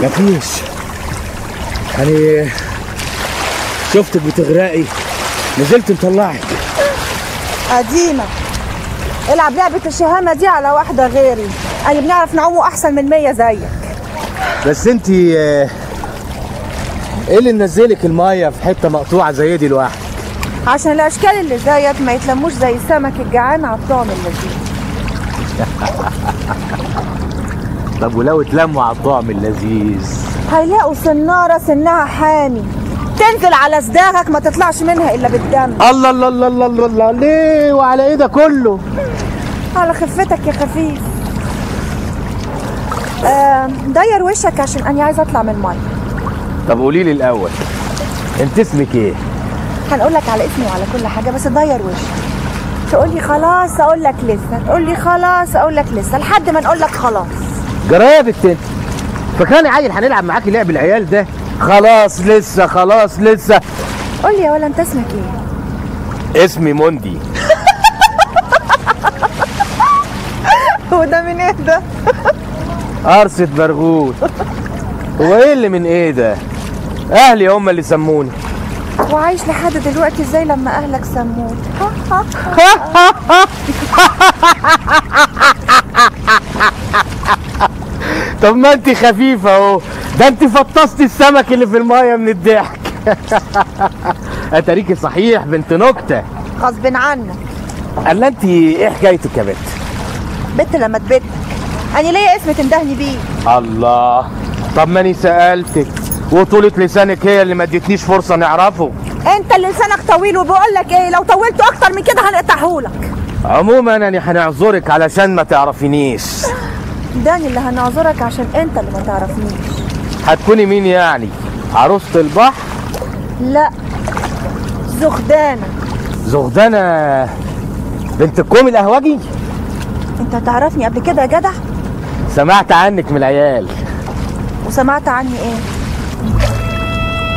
مفيش. يعني شفتك بتغرقي نزلت مطلعك. قديمة العب لعبة الشهامة دي على واحدة غيري، أنا بنعرف نعومه أحسن من 100 زيك. بس انت ايه اللي منزلك المية في حتة مقطوعة زي دي لوحدك؟ عشان الأشكال اللي زيك ما يتلموش زي السمك الجعان على الطعم اللذيذ. طب ولو اتلموا على الطعم اللذيذ هيلاقوا سنارة سنها حامي تنزل على صداغك ما تطلعش منها إلا بالدم. الله الله الله الله الله الله، ليه وعلى ايه ده كله؟ على خفتك يا خفيف. دير وشك عشان أنا عايزة أطلع من المية. طب قولي لي الأول أنت اسمك إيه؟ هنقول لك على اسمي وعلى كل حاجة، بس دير وشك. تقول لي خلاص أقول لك لسه، تقول لي خلاص أقول لك لسه، لحد ما نقول لك خلاص. جرايه يا بنت أنت؟ فكان عيل هنلعب معاكي لعب العيال ده؟ خلاص لسه خلاص لسه. قول لي يا ولا أنت اسمك إيه؟ اسمي موندي. هو ده من إيه ده؟ قرصة برغوث. هو ايه اللي من ايه ده؟ اهلي هم اللي سموني. وعايش لحد دلوقتي ازاي لما اهلك سموك؟ طب ما انت خفيفة اهو، ده انت فطستي السمك اللي في المايه من الضحك. اتاريكي صحيح بنت نكتة. غصب عنك. قال انت ايه حكايتك يا بنت؟ بنت لما تبت أنا ليا اسم تندهني بيه. الله، طب ماني سألتك وطولة لسانك هي اللي ما اديتنيش فرصة نعرفه. أنت اللي لسانك طويل، وبقول لك إيه، لو طولته أكتر من كده هنقطعهولك. عموما أنا هنعذرك علشان ما تعرفينيش. داني اللي هنعذرك عشان أنت اللي ما تعرفنيش. هتكوني مين يعني؟ عروسة البحر؟ لا، زغدانة. زغدانة بنت الكوم القهوجي؟ أنت هتعرفني قبل كده يا جدع؟ سمعت عنك من العيال. وسمعت عني ايه؟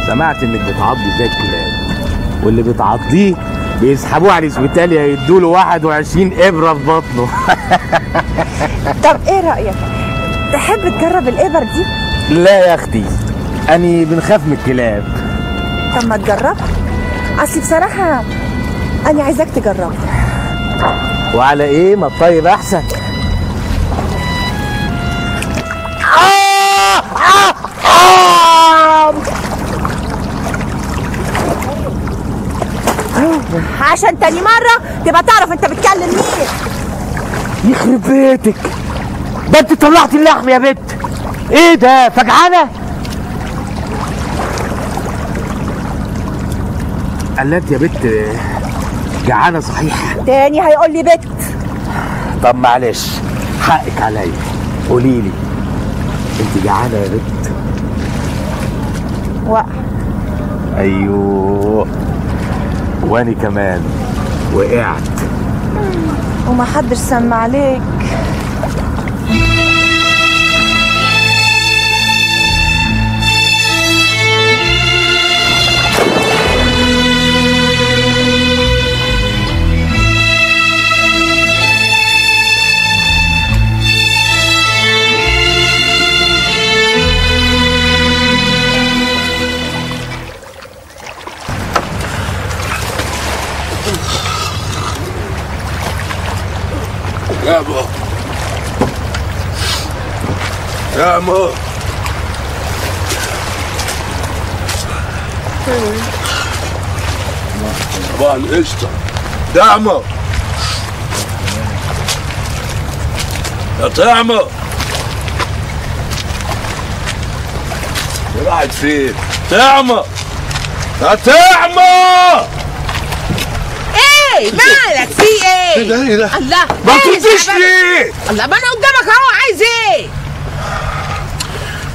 سمعت انك بتعضي زي الكلاب، واللي بتعضيه بيسحبوه على الاسبيتاليا يدوله 21 ابره في بطنه. طب ايه رايك؟ تحب تجرب الابر دي؟ لا يا اختي، اني بنخاف من الكلاب. طب ما تجربها، اصل بصراحه انا عايزاك تجربها. وعلى ايه؟ ما الطيب احسن. عشان تاني مرة تبقى تعرف انت بتكلم مين. يخرب بيتك، ده انت طلعت اللحم يا بنت. ايه ده، فجعانة؟ قالت يا بنت جعانة صحيح؟ تاني هيقول لي بت. طب معلش حقك عليا، قولي لي انت جعانة يا بنت؟ وقع. ايوه واني كمان وقعت. ومحدش سمع عليك. يابا يا مو صباح القشطة دعمة يا طعمة. راحت فين؟ طعمة يا طعمة. ايه مالك في ايه؟ ايه ده ايه ده؟ الله ما تردش ليه؟ الله، ما انا قدامك اهو، عايز ايه؟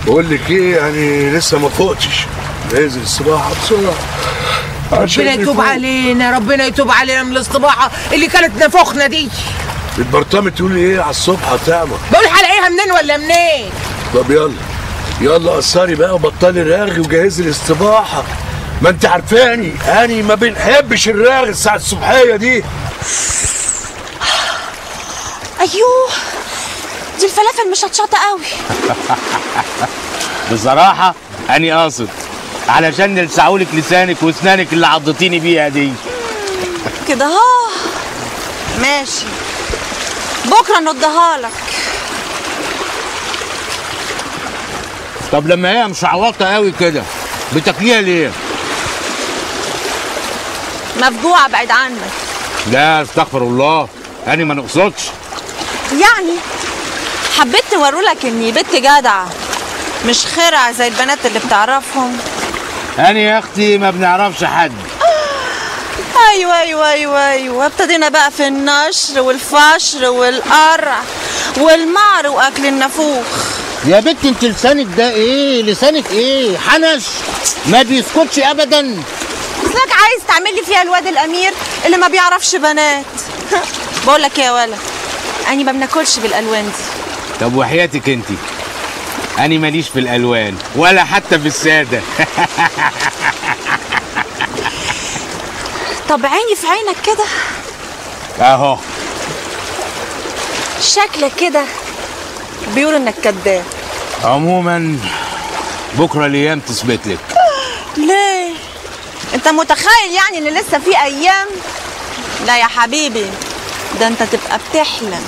بقول لك ايه، يعني لسه ما فقتش، نازل الصباحة بسرعة عشان ربنا يتوب علينا، ربنا يتوب علينا من الاصطباحة اللي كانت نفخنا دي. بتبرطمي تقولي ايه على الصبح يا طعمة؟ بقول هلاقيها منين ولا منين؟ طب يلا يلا قصري بقى وبطلي رغي وجهزي الاستباحة، ما انت عارفاني اني ما بنحبش الرغي الساعة الصبحية دي. ايوه دي الفلافل مشطشطه قوي. بصراحه اني قاصد علشان نلسعولك لسانك واسنانك اللي عضتيني بيها دي. كده اهو ماشي، بكره نردها لك. طب لما هي مشعوطه قوي كده بتاكليها ليه؟ مفجوعه بعيد عنك. لا استغفر الله، أنا ما نقصدش. يعني حبيت نورولك اني بنت جدعه مش خرع زي البنات اللي بتعرفهم. أنا يا أختي ما بنعرفش حد. ايوه ابتدينا بقى في النشر والفشر والقرع والمعر واكل النافوخ. يا بنت انت لسانك ده ايه؟ لسانك ايه؟ حنش ما بيسكتش ابدا. اصلك عايز تعمل لي فيها الواد الامير اللي ما بيعرفش بنات. بقول لك يا ولا، اني ما بناكلش بالالوان دي. طب وحياتك انت، أنا ماليش في الألوان ولا حتى في السادة. طب عيني في عينك كده أهو. شكلك كده بيقول انك كداب. عموما بكرة الأيام تثبت لك. ليه؟ انت متخيل يعني ان لسه في ايام؟ لا يا حبيبي، ده انت تبقى بتحلم.